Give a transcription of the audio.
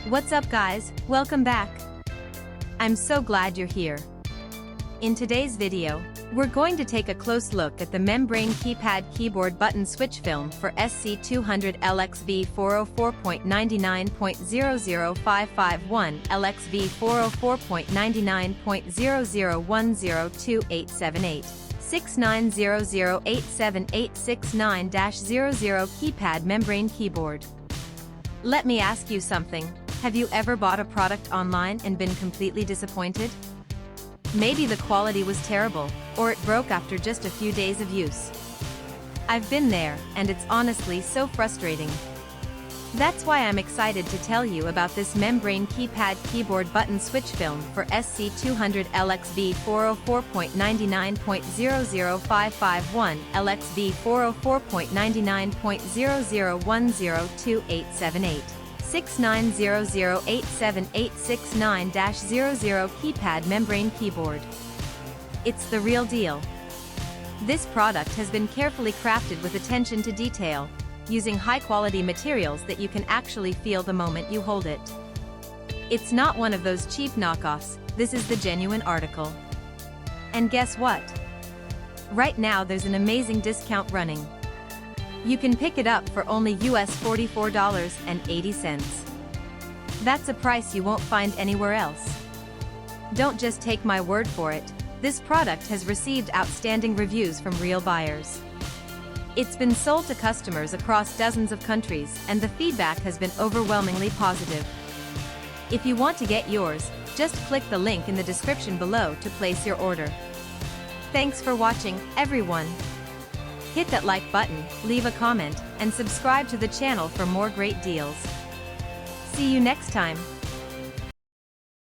What's up guys, welcome back. I'm so glad you're here. In today's video, we're going to take a close look at the Membrane Keypad Keyboard Button Switch Film for SC200 LXV404.99.00 LXV404.99.00102878 69008789-00 Keypad Membrane Keyboard. Let me ask you something. Have you ever bought a product online and been completely disappointed? Maybe the quality was terrible, or it broke after just a few days of use. I've been there, and it's honestly so frustrating. That's why I'm excited to tell you about this Membrane Keypad Keyboard Button Switch Film for SC200 LXV404.99.00551 LXV404.99.00102878 69008789-00 Keypad Membrane Keyboard. It's the real deal. This product has been carefully crafted with attention to detail, using high-quality materials that you can actually feel the moment you hold it. It's not one of those cheap knockoffs, this is the genuine article. And guess what? Right now there's an amazing discount running. You can pick it up for only US $44.80. That's a price you won't find anywhere else. Don't just take my word for it, this product has received outstanding reviews from real buyers. It's been sold to customers across dozens of countries, and the feedback has been overwhelmingly positive. If you want to get yours, just click the link in the description below to place your order. Thanks for watching, everyone. Hit that like button, leave a comment, and subscribe to the channel for more great deals. See you next time.